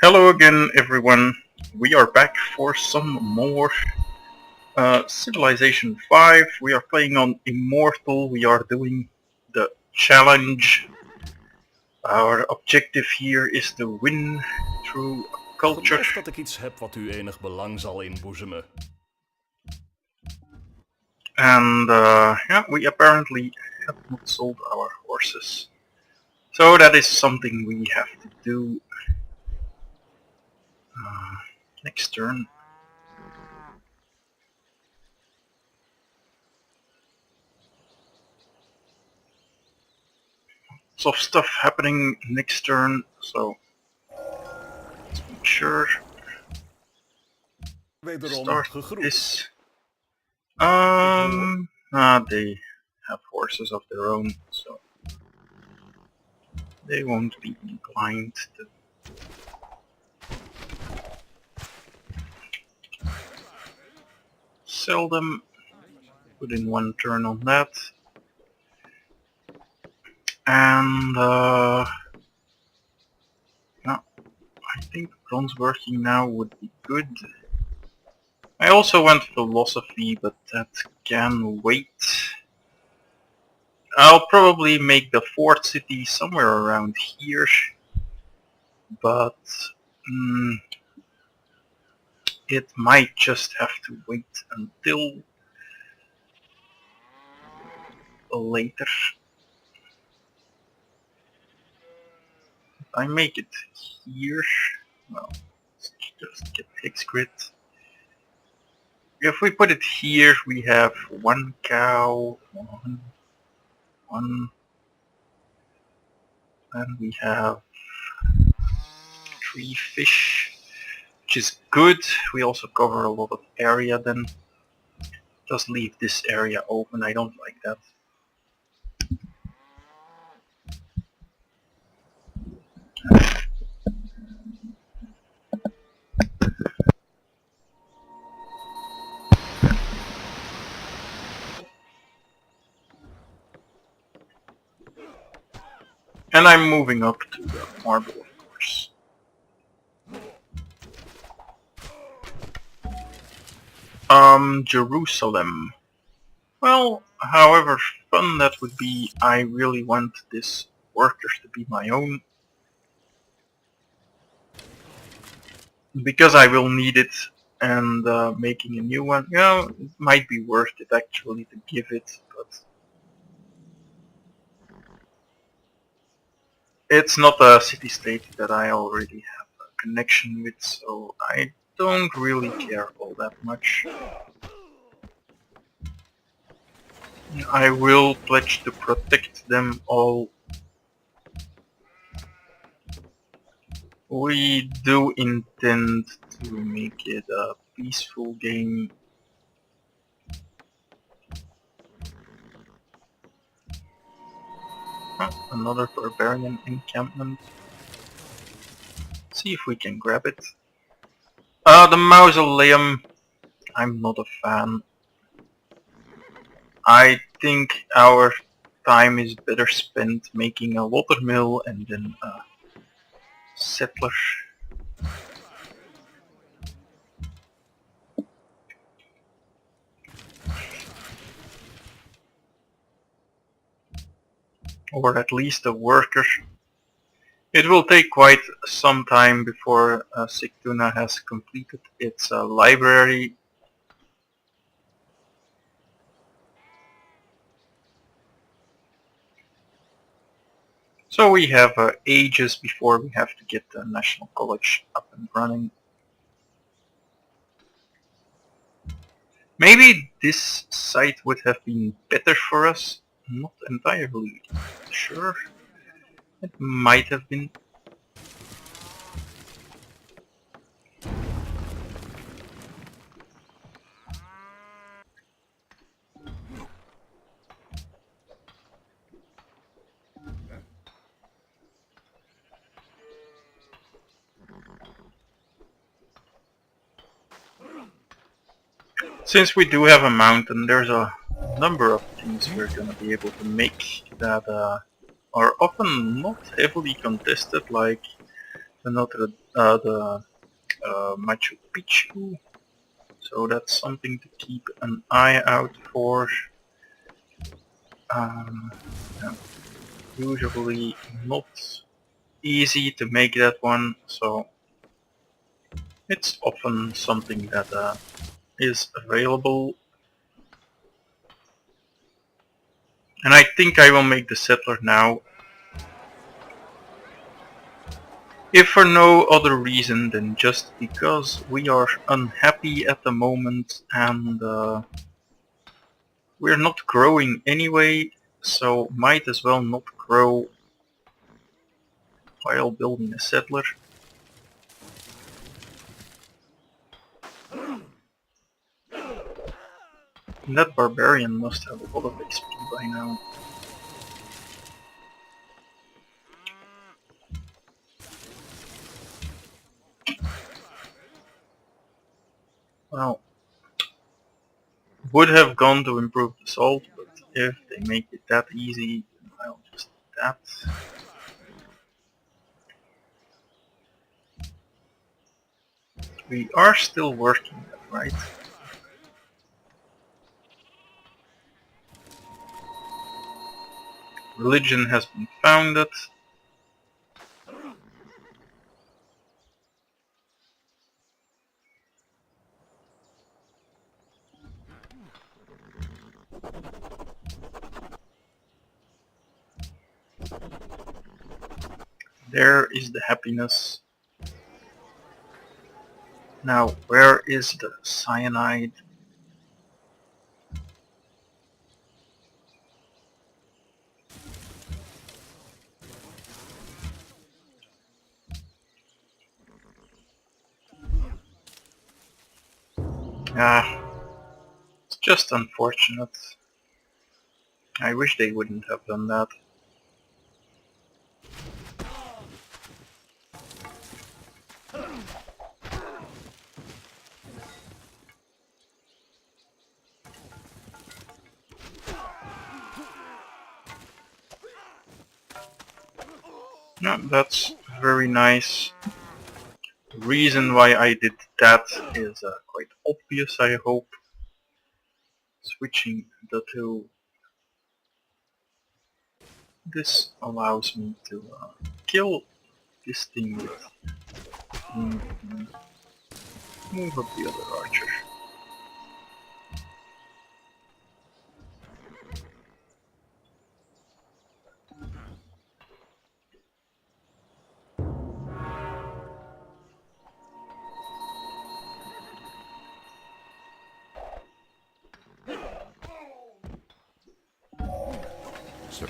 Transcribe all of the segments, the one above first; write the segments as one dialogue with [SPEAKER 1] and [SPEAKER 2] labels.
[SPEAKER 1] Hello again everyone, we are back for some more Civilization 5. We are playing on Immortal, we are doing the challenge. Our objective here is to win through culture.
[SPEAKER 2] Geloof dat ik iets heb wat u enig belang zal inboezemen.
[SPEAKER 1] And yeah, we apparently have not sold our horses. So that is something we have to do next turn. Lots of stuff happening next turn, so let's make sure.
[SPEAKER 2] Wederom
[SPEAKER 1] Start
[SPEAKER 2] gegroet.
[SPEAKER 1] this. They have horses of their own, so they won't be inclined to. Sell them. Put in one turn on that. And no, I think bronze working now would be good. I also want philosophy, but that can wait. I'll probably make the fourth city somewhere around here, but it might just have to wait until later. If I make it here, well, let's just get hex grid. If we put it here, we have one cow, one, and we have 3 fish, which is good. We also cover a lot of area then. Just leave this area open, I don't like that. And I'm moving up to the marble, of course. Jerusalem. Well, however fun that would be, I really want this workers to be my own. Because I will need it, and making a new one, yeah, it might be worth it actually to give it, but it's not a city-state that I already have a connection with, so I don't really care all that much. I will pledge to protect them all. We do intend to make it a peaceful game. Another barbarian encampment. See if we can grab it. The mausoleum, I'm not a fan. I think our time is better spent making a watermill and then a settler. Or at least a worker. It will take quite some time before Sigtuna has completed its library. So we have ages before we have to get the National College up and running. Maybe this site would have been better for us. Not entirely sure. It might have been. Since we do have a mountain, there's a number of things we're gonna be able to make that are often not heavily contested, like the Notre the Machu Picchu. So that's something to keep an eye out for. Yeah, usually not easy to make that one, so it's often something that is available. And I think I will make the settler now, if for no other reason than just because we are unhappy at the moment and we're not growing anyway, so might as well not grow while building a settler. And that barbarian must have a lot of XP by now. Well, would have gone to improve the salt, but if they make it that easy, then I'll just do that. We are still working that, right? Religion has been founded. There is the happiness. Now, where is the cyanide? Ah, it's just unfortunate. I wish they wouldn't have done that. No, that's very nice. The reason why I did that is quite obvious, I hope. Switching the two. This allows me to kill this thing with move up the other archer.
[SPEAKER 2] Sir.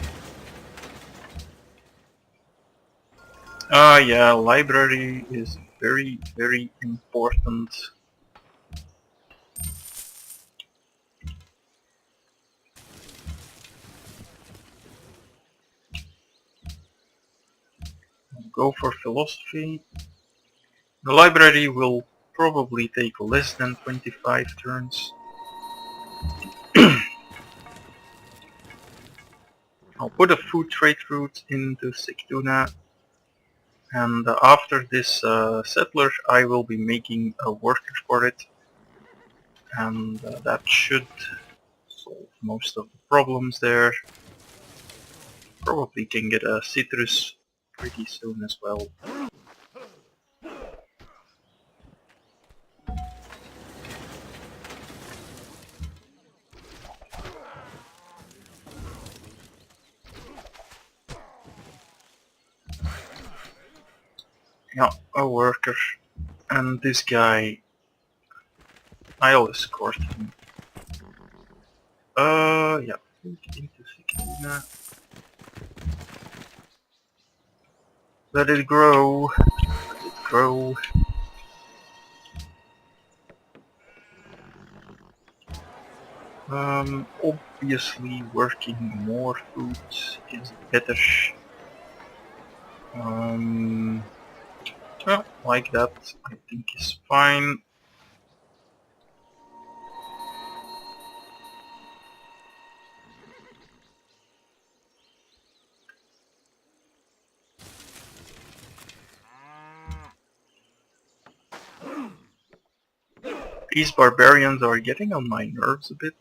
[SPEAKER 1] Ah yeah, library is very, very important. Go for philosophy. The library will probably take less than 25 turns. I'll put a food trade route into Sigtuna, and after this settler I will be making a worker for it, and that should solve most of the problems there. Probably can get a citrus pretty soon as well. Yeah, a worker. And this guy, I'll escort him. Yeah, into Sigtuna. Let it grow. Let it grow. Obviously working more food is better. Well, like that I think is fine. These barbarians are getting on my nerves a bit.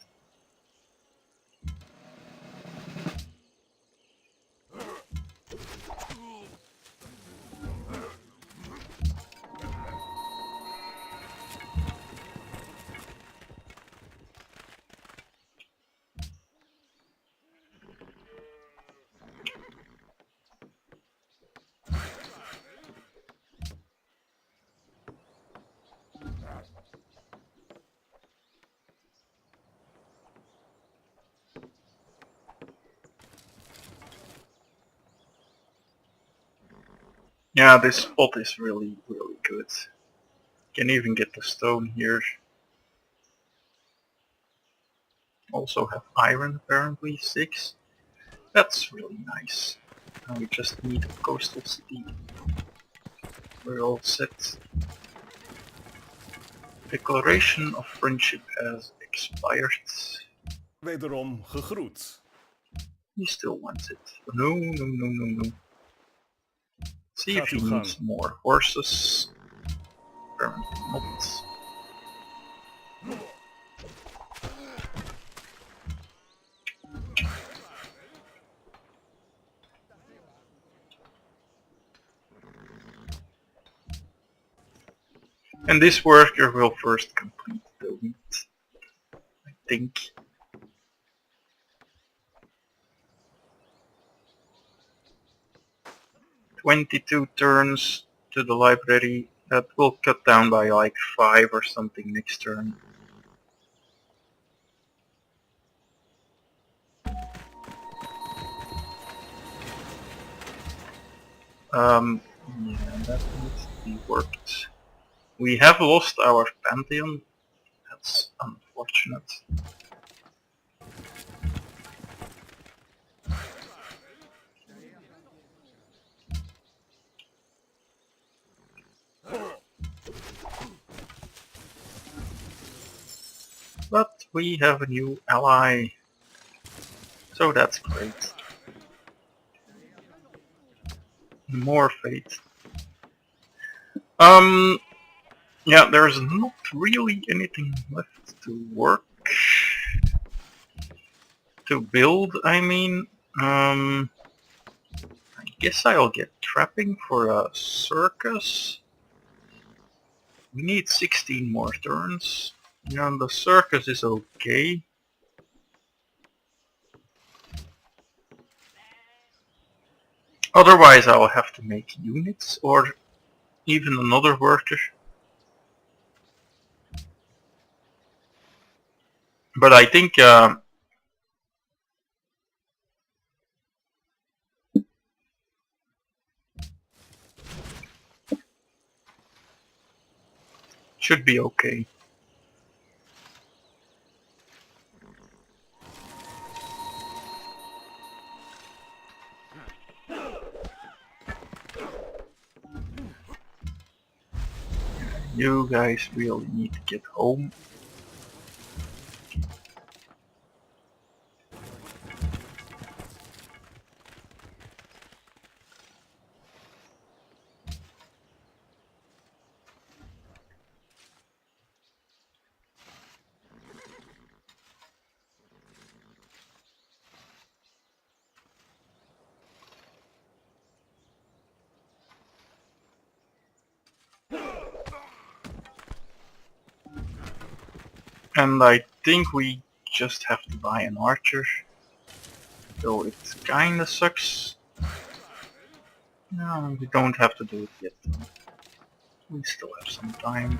[SPEAKER 1] Yeah, this spot is really good. Can even get the stone here. Also have iron apparently, 6. That's really nice. Now we just need a coastal city. We're all set. Declaration of friendship has expired.
[SPEAKER 2] Wederom gegroet.
[SPEAKER 1] He still wants it. No. See if
[SPEAKER 2] Gaat
[SPEAKER 1] he
[SPEAKER 2] uw gang.
[SPEAKER 1] needs more horses. Apparently not. And this worker will first complete the wheat, I think. "22 turns to the library." That will cut down by like 5 or something next turn. Yeah, that needs to be worked. We have lost our Pantheon. That's unfortunate. But we have a new ally. So that's great. More fate. Yeah, there's not really anything left to work. To build, I mean. I guess I'll get trapping for a circus. We need 16 more turns. Yeah, the circus is okay. Otherwise I'll have to make units or even another worker. But I think should be okay. You guys really need to get home. And I think we just have to buy an archer. Though it kinda sucks. No, we don't have to do it yet though. We still have some time.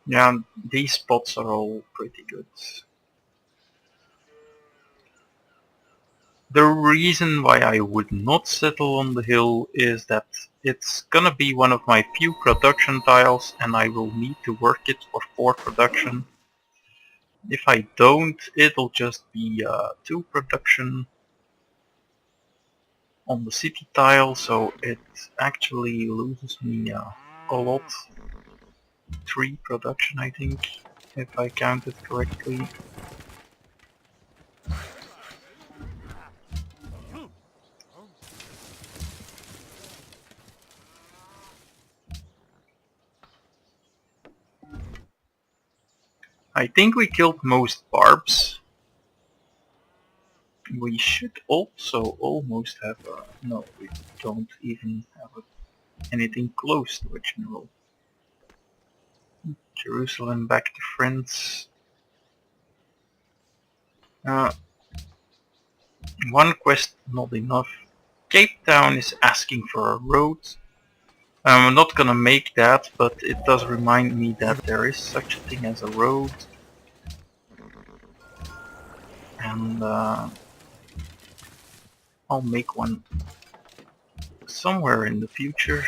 [SPEAKER 1] Yeah, these spots are all pretty good. The reason why I would not settle on the hill is that it's gonna be one of my few production tiles and I will need to work it for 4 production. If I don't, it'll just be 2 production on the city tile, so it actually loses me a lot. 3 production I think, if I counted correctly. I think we killed most barbs. We should also almost have a... No, we don't even have anything close to a general. Jerusalem back to France. One quest not enough. Cape Town is asking for a road. I'm not gonna make that, but it does remind me that there is such a thing as a road. And I'll make one somewhere in the future.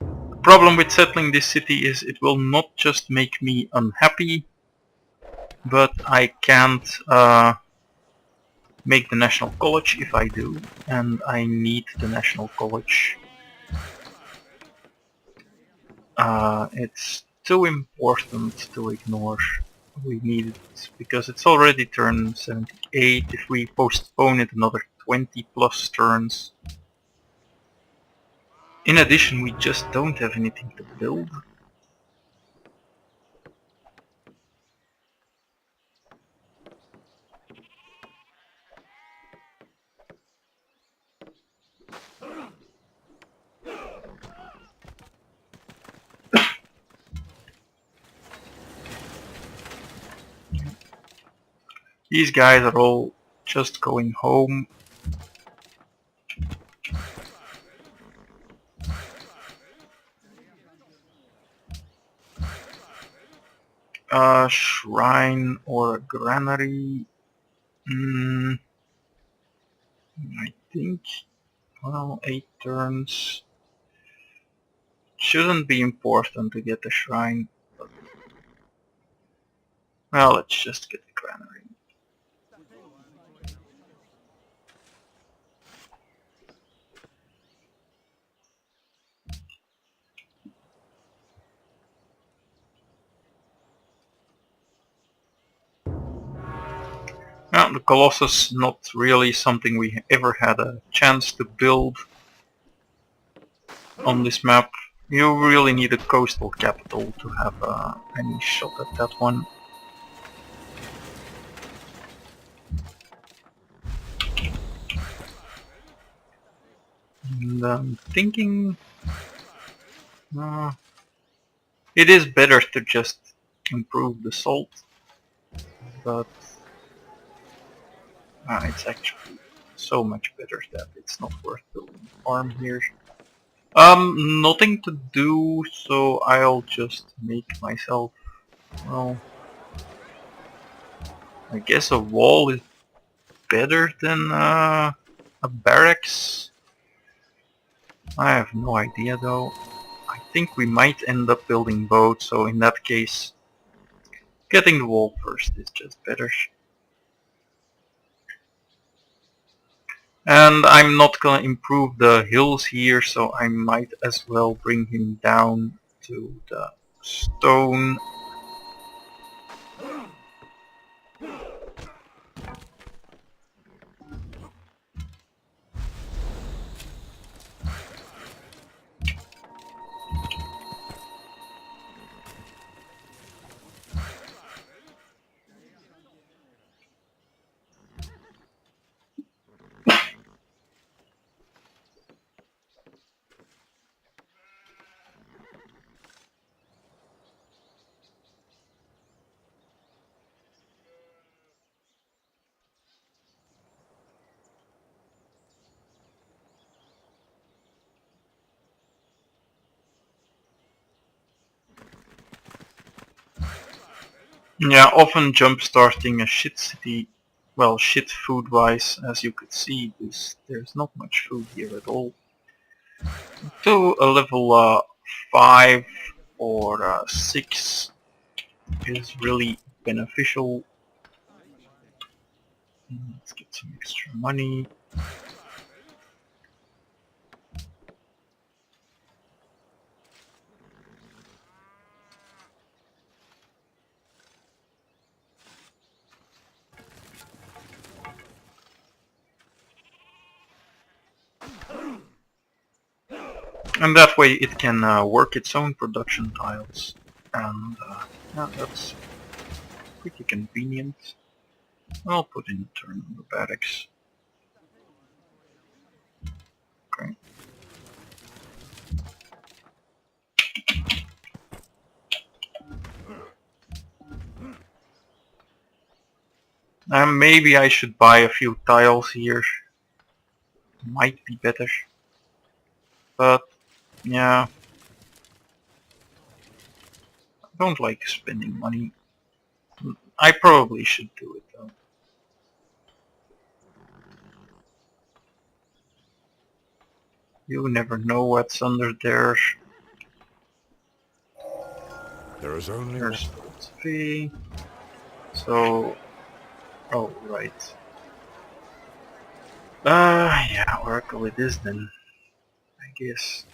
[SPEAKER 1] The problem with settling this city is it will not just make me unhappy, but I can't make the National College if I do, and I need the National College. It's too important to ignore. We need it because it's already turn 78. If we postpone it another 20 plus turns. In addition, we just don't have anything to build. These guys are all just going home. A shrine or a granary. I think, well, 8 turns. Shouldn't be important to get a shrine. But, well, let's just get the granary. The Colossus, not really something we ever had a chance to build on this map. You really need a coastal capital to have any shot at that one. And I'm thinking... it is better to just improve the salt, but it's actually so much better that it's not worth building a farm here. Nothing to do, so I'll just make myself, well, I guess a wall is better than a barracks. I have no idea though. I think we might end up building both, so in that case, getting the wall first is just better. And I'm not gonna improve the hills here, so I might as well bring him down to the stone. Yeah, often jump starting a shit city, well, shit food wise, as you could see, there's not much food here at all. To a level 5 or 6 is really beneficial. Let's get some extra money. And that way it can work its own production tiles. And yeah, that's pretty convenient. I'll put in a turn on the barracks. Okay. Maybe I should buy a few tiles here. Might be better. But yeah, I don't like spending money. I probably should do it though. You never know what's under there.
[SPEAKER 2] There is only one.
[SPEAKER 1] There's three. So, oh right. Yeah, Oracle it is then, I guess.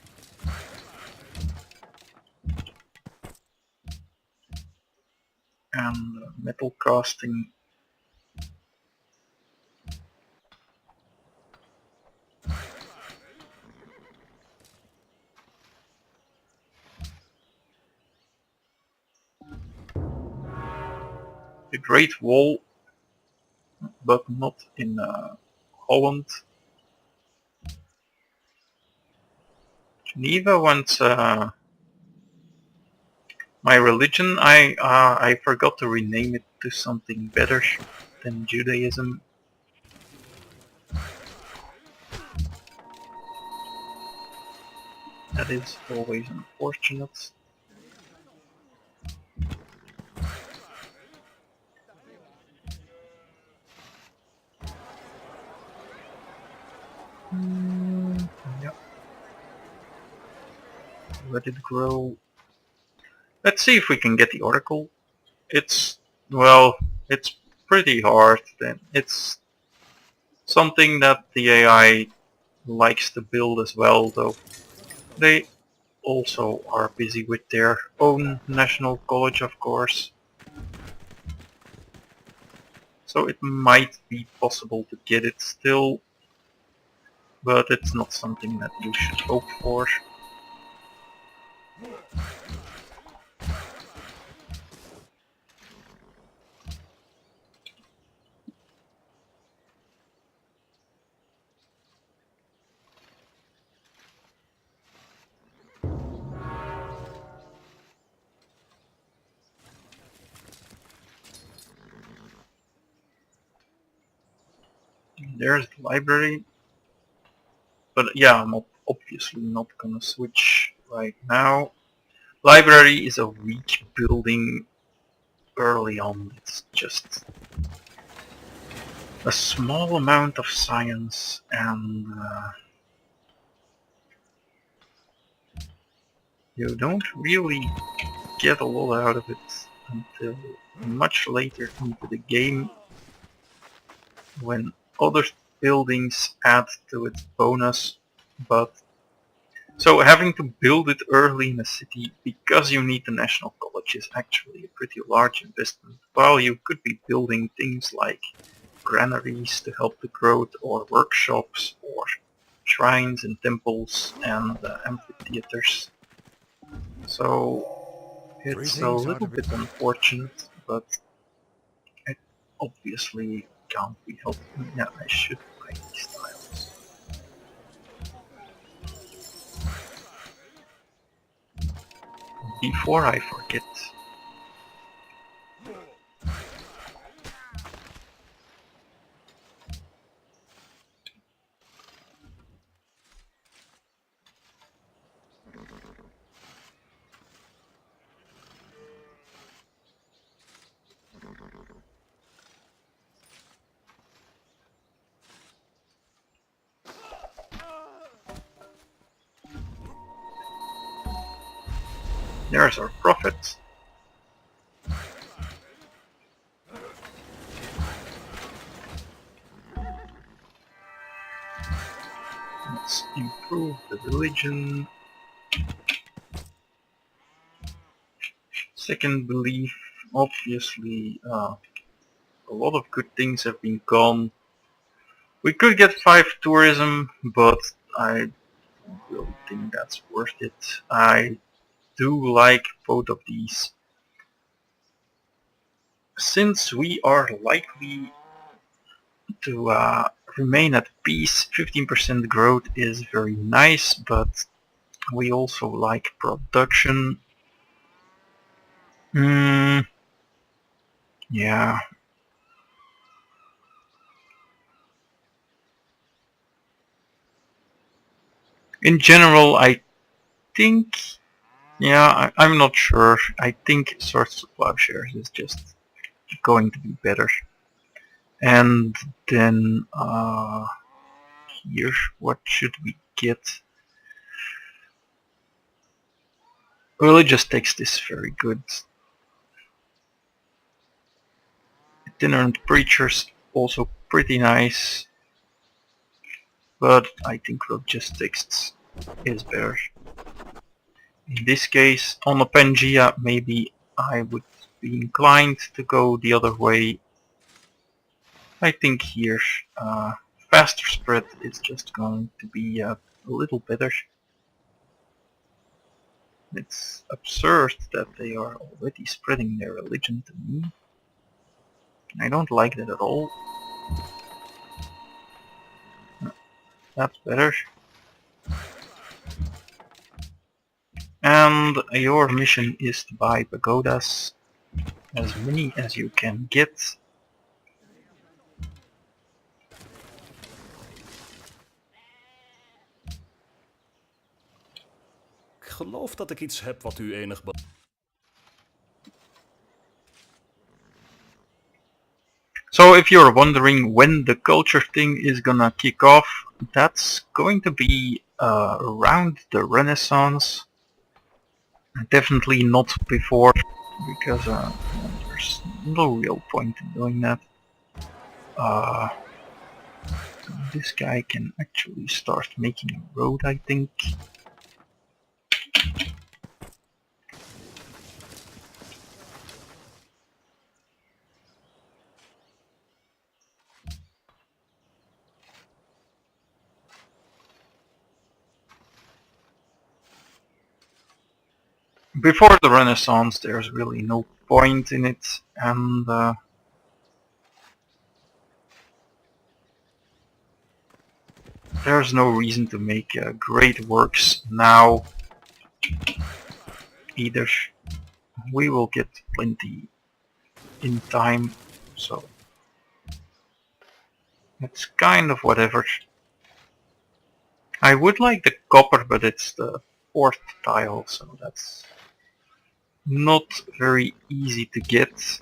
[SPEAKER 1] And metal casting. The Great Wall, but not in Holland. Geneva wants my religion. I forgot to rename it to something better than Judaism. That is always unfortunate. Yep. Let it grow. Let's see if we can get the Oracle. It's, well, it's pretty hard then. It's something that the AI likes to build as well, though. They also are busy with their own national college, of course. So it might be possible to get it still, but it's not something that you should hope for. There's the library. But yeah, I'm obviously not gonna switch right now. Library is a weak building early on. It's just a small amount of science and you don't really get a lot out of it until much later into the game when other buildings add to its bonus. But so having to build it early in a city because you need the National College is actually a pretty large investment, while you could be building things like granaries to help the growth, or workshops, or shrines and temples and amphitheaters. So it's a
[SPEAKER 2] Greetings are to
[SPEAKER 1] little
[SPEAKER 2] be.
[SPEAKER 1] bit unfortunate, but it obviously can't be helped. Yeah, I should buy these tiles. Before I forget, there's our prophet. Let's improve the religion. Second belief, obviously a lot of good things have been gone. We could get 5 tourism, but I don't really think that's worth it. I do like both of these. Since we are likely to remain at peace, 15% growth is very nice, but we also like production. Yeah. In general, I think, yeah, I'm not sure. I think Swords to Plowshares is just going to be better. And then here, what should we get? Religious text is very good. Itinerant preachers also pretty nice, but I think religious texts is better. In this case, on a Pangea, maybe I would be inclined to go the other way. I think here faster spread is just going to be a little better. It's absurd that they are already spreading their religion to me. I don't like that at all. That's better. And your mission is to buy pagodas, as many as you can get.
[SPEAKER 3] Ik geloof dat ik iets heb wat u enig
[SPEAKER 1] So if you're wondering when the culture thing is gonna kick off, that's going to be around the Renaissance. Definitely not before, because there's no real point in doing that. This guy can actually start making a road, I think. Before the Renaissance, there's really no point in it, and there's no reason to make great works now either. We will get plenty in time, so it's kind of whatever. I would like the copper, but it's the fourth tile, so that's not very easy to get.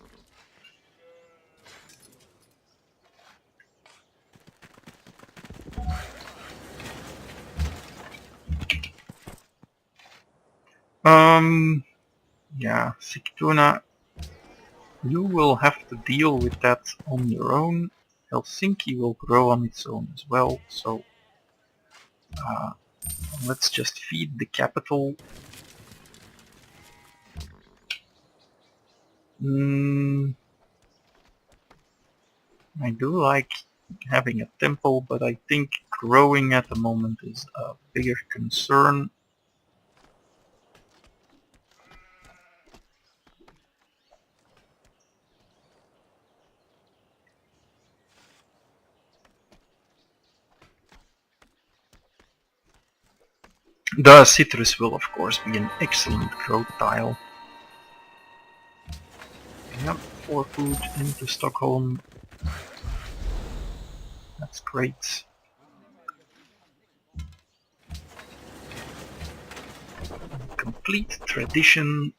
[SPEAKER 1] Yeah, Sigtuna, you will have to deal with that on your own. Helsinki will grow on its own as well, so let's just feed the capital. I do like having a temple, but I think growing at the moment is a bigger concern. The citrus will of course be an excellent growth tile. Yep, 4 food into Stockholm. That's great. Complete tradition.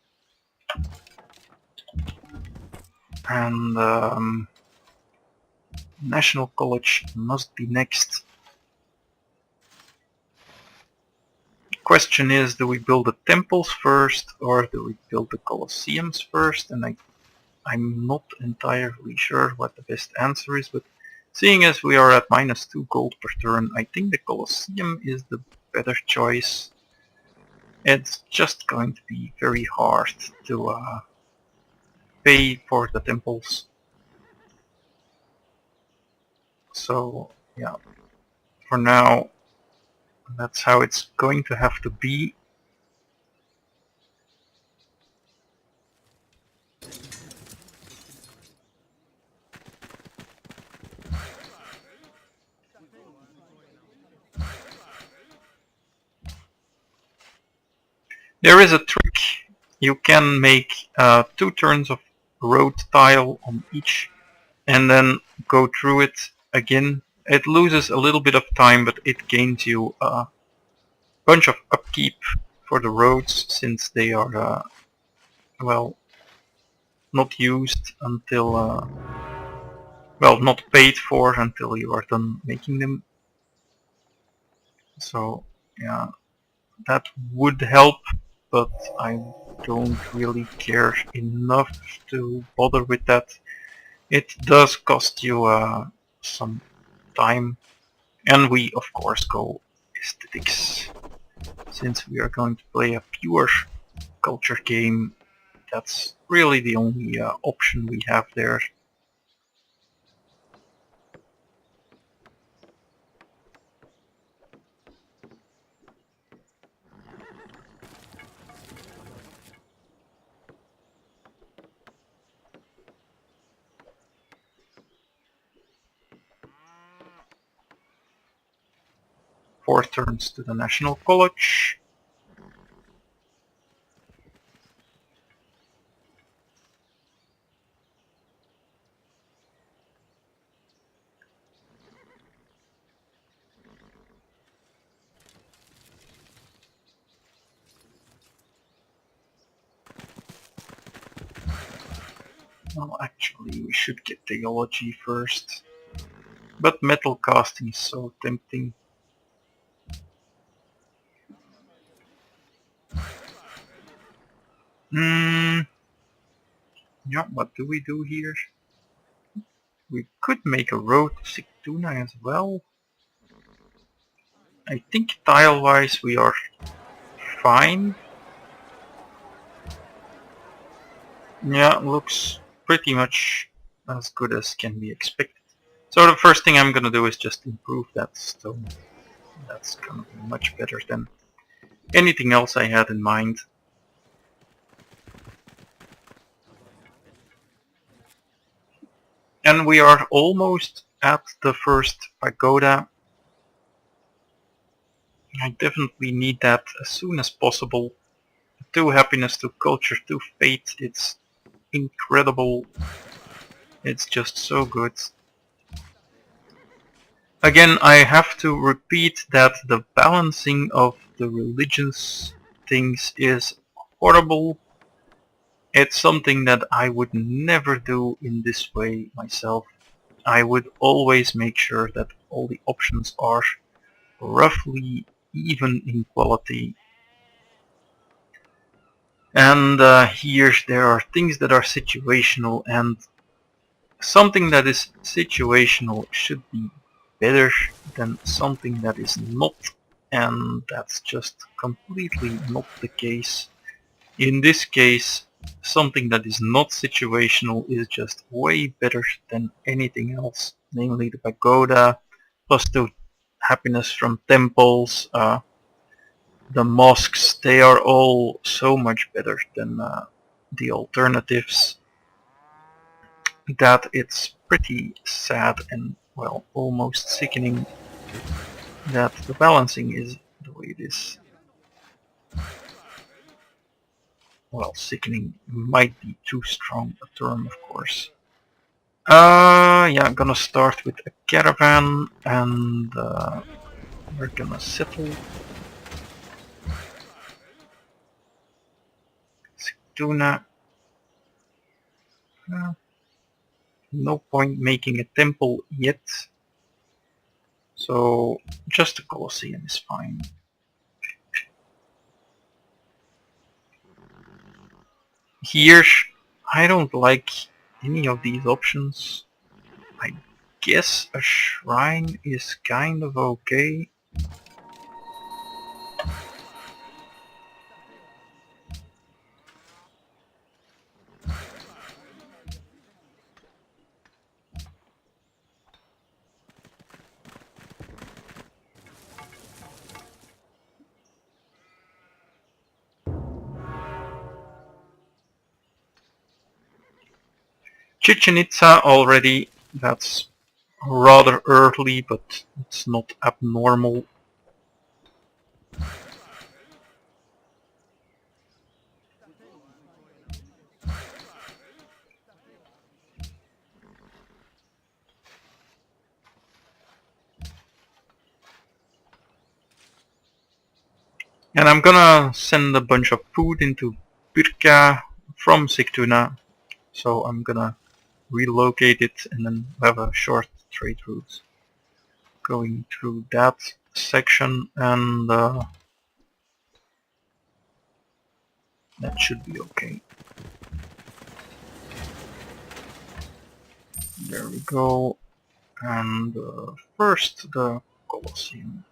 [SPEAKER 1] And National College must be next. Question is, do we build the temples first or do we build the Colosseums first? And I'm not entirely sure what the best answer is, but seeing as we are at -2 gold per turn, I think the Colosseum is the better choice. It's just going to be very hard to pay for the temples. So yeah, for now That's how it's going to have to be. There is a trick. You can make 2 turns of road tile on each and then go through it again. It loses a little bit of time, but it gains you a bunch of upkeep for the roads since they are, well, not used until, well, not paid for until you are done making them. So, yeah, that would help, but I don't really care enough to bother with that. It does cost you some time, and we of course go aesthetics. Since we are going to play a pure culture game, that's really the only option we have there. Four turns to the National College. Well, actually, we should get theology first. But metal casting is so tempting. Hmm. Yeah, what do we do here? We could make a road to Sigtuna as well. I think tile-wise we are fine. Yeah, looks pretty much as good as can be expected. So the first thing I'm gonna do is just improve that stone. That's gonna be much better than anything else I had in mind. And we are almost at the first pagoda. I definitely need that as soon as possible. 2 happiness, 2 culture, 2 fate. It's incredible. It's just so good. Again, I have to repeat that the balancing of the religions things is horrible. It's something that I would never do in this way myself. I would always make sure that all the options are roughly even in quality. And here there are things that are situational, and something that is situational should be better than something that is not, and that's just completely not the case. In this case, something that is not situational is just way better than anything else, namely the pagoda, plus the happiness from temples, the mosques. They are all so much better than the alternatives that it's pretty sad and, well, almost sickening that the balancing is the way it is. Well, sickening might be too strong a term, of course. Yeah, I'm gonna start with a caravan, and we're gonna settle Sigtuna. No point making a temple yet, so just a Colosseum is fine. Here, I don't like any of these options. I guess a shrine is kind of okay. Chichen Itza already, that's rather early, but it's not abnormal. And I'm gonna send a bunch of food into Birka from Sigtuna, so I'm gonna relocate it and then have a short trade route going through that section, and that should be okay. There we go. And first the Colosseum.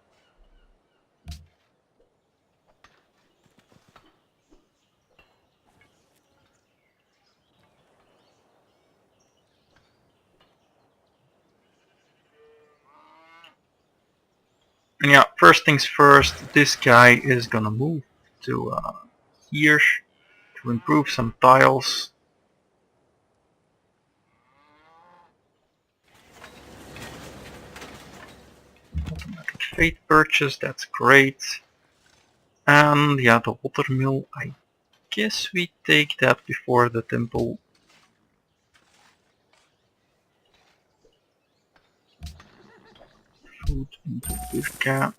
[SPEAKER 1] And yeah, first things first, this guy is gonna move to here to improve some tiles. Automatic fate purchase, that's great. And yeah, the water mill, I guess we take that before the temple. Food into Birka.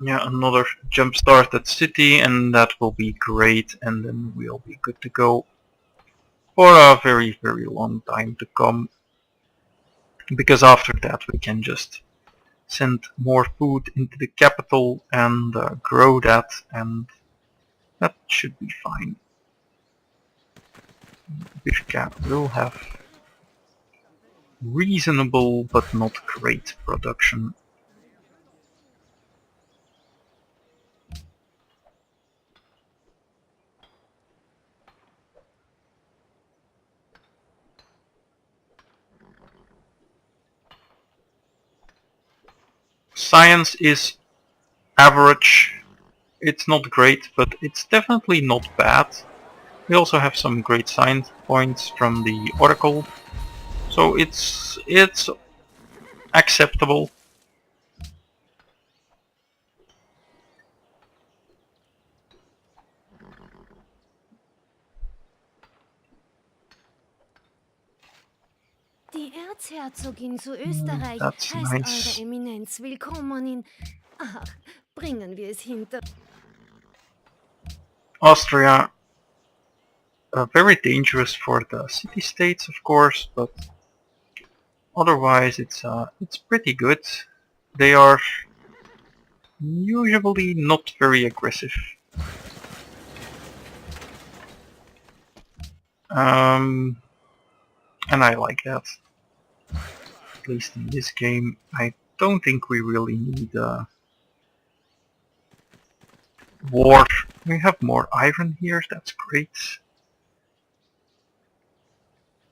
[SPEAKER 1] Yeah, another jump started city, and that will be great, and then we'll be good to go for a very long time to come, because after that we can just send more food into the capital and grow that, and that should be fine. Birka will have reasonable but not great production. Science is average. It's not great, but it's definitely not bad. We also have some great science points from the Oracle, so it's acceptable.
[SPEAKER 4] Die Erzherzogin zu Österreich
[SPEAKER 1] That's
[SPEAKER 4] heißt
[SPEAKER 1] nice.
[SPEAKER 4] Eure Eminenz willkommen in... Ach, bringen wir es hinter...
[SPEAKER 1] Austria, very dangerous for the city-states, of course, but otherwise it's pretty good. They are usually not very aggressive. And I like that. At least in this game, I don't think we really need war. We have more iron here, that's great.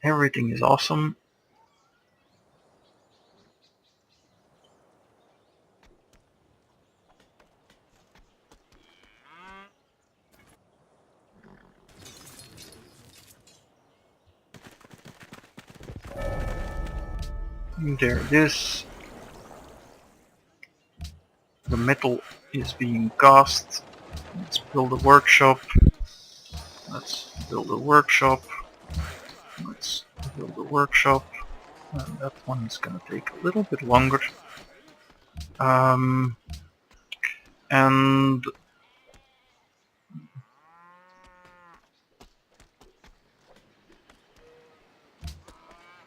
[SPEAKER 1] Everything is awesome. There it is. The metal is being cast. Let's build a workshop. Let's build a workshop. Let's build a workshop. And that one is gonna take a little bit longer. And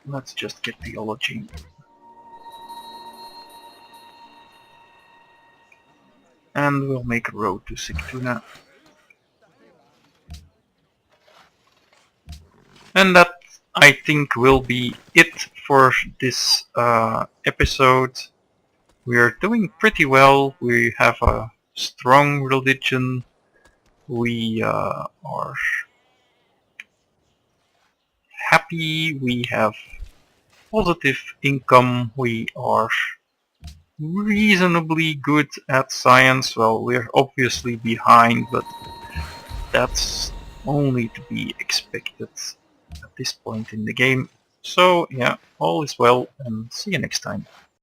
[SPEAKER 1] let's just get theology. And we'll make a road to Sigtuna. And that, I think, will be it for this episode. We are doing pretty well. We have a strong religion. We are happy. We have positive income. We are reasonably good at science. Well, we're obviously behind, but that's only to be expected at this point in the game. So yeah, all is well and see you next time.